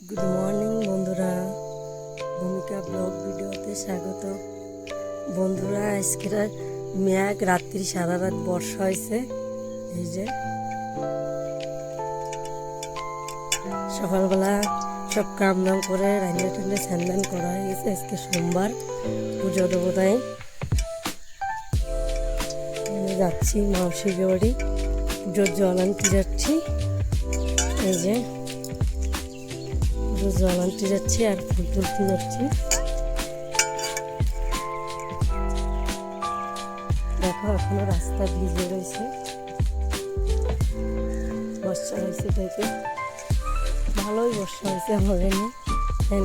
Good morning বন্ধুরা, ভূমিকা blog ভিডিওতে স্বাগত। বন্ধুরা, আজকের মেঘ, রাত্রি সারা রাত বর্ষা হয়েছে। এই যে সকালবেলা সব কাম দাম করে রান্না টান্না স্নান করা হয়ে গেছে। আজকে সোমবার, পুজো দেবো, তাই যাচ্ছি মাউসির বাড়ি, পুজোর জল আনতে যাচ্ছি। এই যে জল আনতে যাচ্ছি আর ফুল তুলতে যাচ্ছি। দেখো এখনো রাস্তা ভিজে রয়েছে, বর্ষা হয়েছে টাইপে, ভালোই বর্ষা হয়েছে আমাদের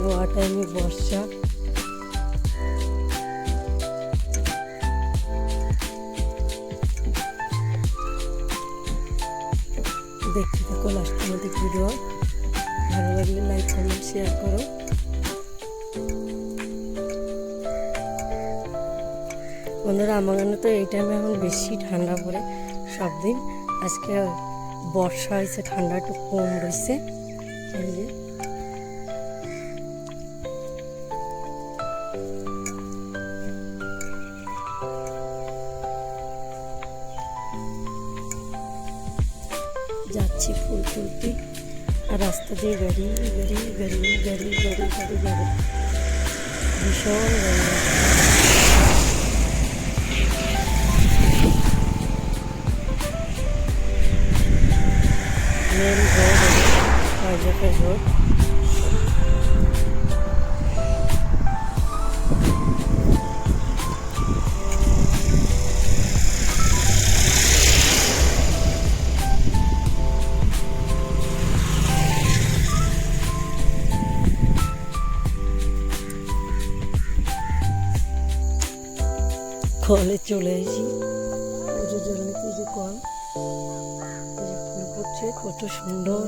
নোয়া টাইমে বর্ষা। দেখতে থাকো লাস্টের মধ্যে ভিডিও, ভালো লাগলে লাইক কমেন্ট শেয়ার করো। বন্ধুরা, আমার তো এই টাইমে এখন বেশি ঠান্ডা পড়ে সব দিন। আজকে বর্ষা হয়েছে, ঠান্ডা একটু কম রয়েছে। এই যে যাচ্ছি ফুল তুলতে, আর রাস্তা দিয়ে গাড়ি গাড়ি গাড়ি গাড়ি গাড়ি গাড়ি গাড়ি, ভীষণ গাড়ি। মেন রোড, হাইজাকের রোড। কলে চলে এসেছি, পুজোর জন্য পুজো কল, ফুল ফুটছে কত সুন্দর।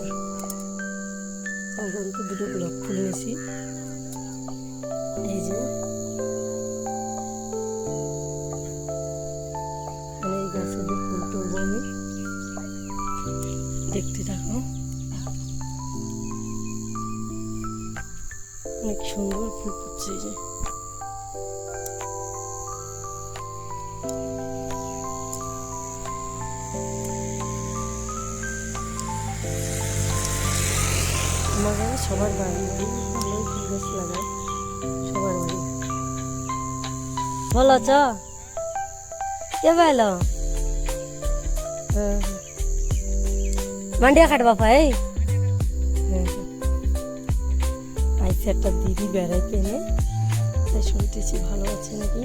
এখন তো দুটো গোলাপ ফুল নিয়েছি। এই যে এই গাছে ফুল তুলবো আমি, দেখতে থাকো। অনেক সুন্দর ফুল ফুটছে। এই যে আমাদের সবার বাড়ি ভালোই ফুল গাছ লাগায়, সবার বাড়ি। ভালো আছ? কে পাইল? মান্ডিয়া কাটবা পাই। আইসে একটা দিদি বেড়াইতে এনে, তাই শুনতেছি ভালো আছে নাকি।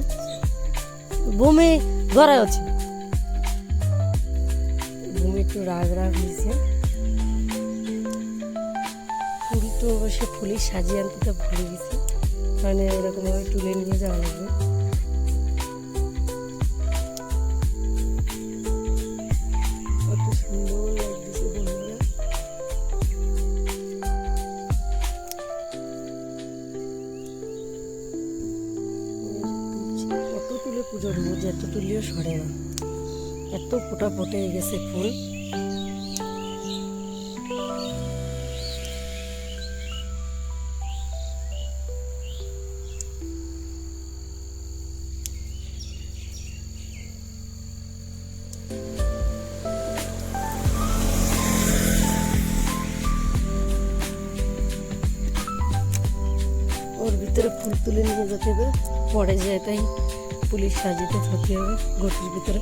ভূমি ঘরে আছে, ভূমি একটু রাগ রাগ হয়েছে। ফুল তো অবশ্যই ফুলই সাজিয়ে আনতে তো ভুলে গেছি, মানে এরকমভাবে তুলে নিয়ে যাওয়া লাগবে। কত সুন্দর লাগছে বন্ধুরা। কত তুলে পুজো দেবো, যে এত তুলিও সরে না, এত ফোটা ফোটে গেছে ফুল। ওর ভিতরে ফুল তুলে নিয়ে যেতে হবে, পরে যায়, তাই পুলিশ সাজিতে থাকতে হবে। ঘটির ভিতরে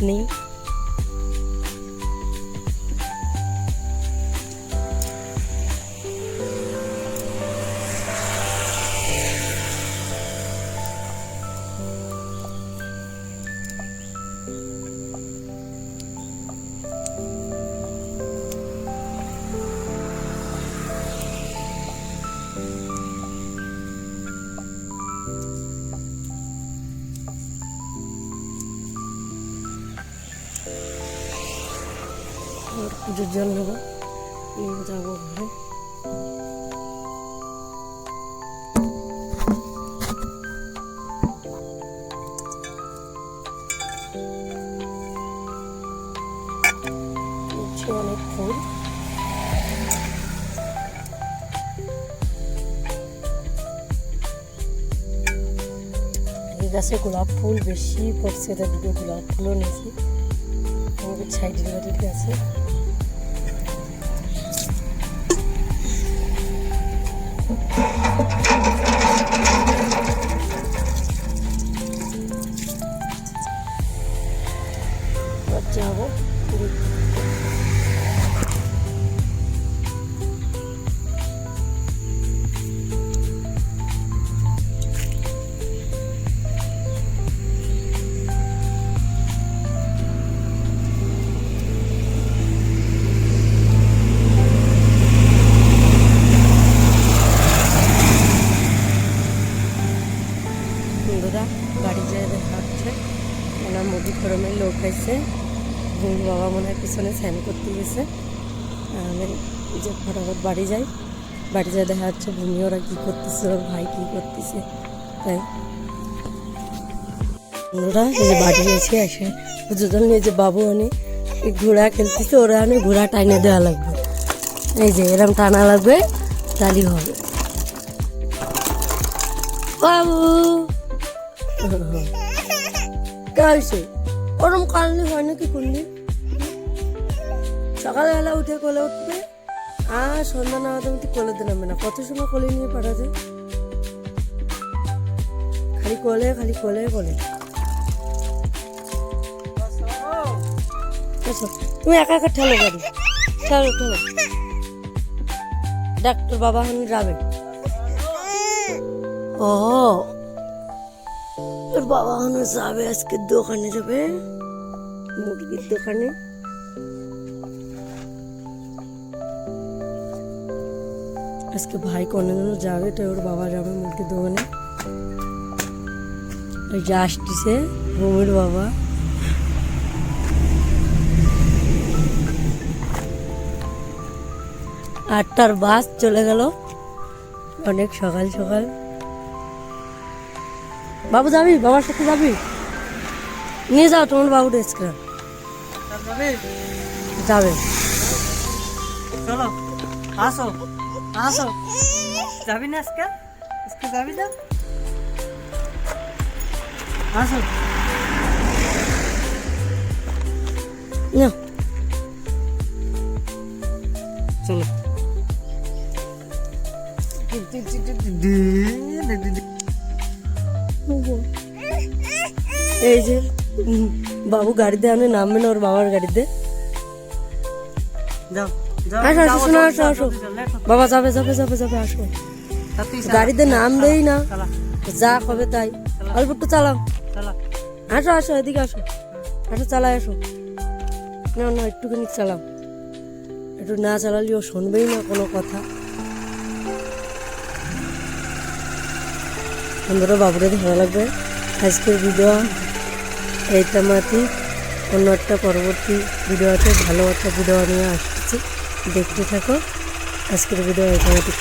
নেই। পুজোর জল নেবো, নিয়ে যাবো ঘরে। অনেক ফুল, গাছে গোলাপ ফুল বেশি পড়ছে, তাই দুটো গোলাপ ফুলও নিয়েছি। আমাদের সাইডের বাড়ির গাছে যাবো। বন্ধুরা বাড়ি যেয়ে দেখা হচ্ছে, ওনার মুদি ফরমের লোক আইছে। বউর বাবা মনে হয় পিছনে স্নান করতে গেছে। আমি যে ফটাফট বাড়ি যাই, বাড়ি যেয়ে দেখা যাচ্ছে ভূমি ওরা কী করতেছে, ওর ভাই কী করতেছে। তাই বন্ধুরা এই যে বাড়ি এসে এসে দুজন নিয়ে যে বাবু আনে ঘোড়া খেলতেছে, ওরা আনে ঘোড়া টাইনে দেওয়া লাগবে। এই যে এরম টানা লাগবে, তালি হবে। বাবু হয়েছে ওরম কালনি হয় নাকি করলি? সকালবেলা উঠে কোলে উঠবে আর সন্ধ্যা না হতে কোলে নামবে না। কত সময় কোলে নিয়ে পাঠা যায়? খালি কোলে খালি কোলে কোলে। তুমি একা একা ঠেলো গাড়ি, ঠেলো ঠেলো। ডাক্তার বাবা হানি যাবে। ও তোর বাবা হানো যাবে আজকে, দোকানে যাবে, মুরগির দোকানে। আজকে ভাই কোনে যাবে, তো ওর বাবা যাবে মুরগির দোকানে। ওই যে আসতেছে ভূমির বাবা। আটটার বাস চলে গেল, অনেক সকাল সকাল। বাবু যাবি? বাবার সাথে যাবি? নিয়ে যাও তোমার বাবু ডেস্করা যাবে। চলো আসো আসো। যাবি না আজকে? আজকে যাবি না? আসো না চলো। এই যে বাবু গাড়িতে আনে নামবে না, ওর বাবার গাড়িতে। যাও আসো আসো শোনো, আসো আসো। বাবা যাবে যাবে যাবে যাবে, আসো। গাড়িতে নামবেই না, যা হবে তাই। অল্প একটু চালাও। আসো আসো এদিকে আসো, আসো চালাই আসো। না না একটুখানি চালাও, একটু না চালালে ও শুনবেই না কোনো কথা। বন্ধুরা বাবুরে ভালো লাগবে। আজকের ভিডিও এইটা মাতি, অন্য একটা পরবর্তী ভিডিও আছে, ভালো একটা ভিডিও নিয়ে আসতেছি, দেখতে থাকো। আজকের ভিডিও এইটা মাতি।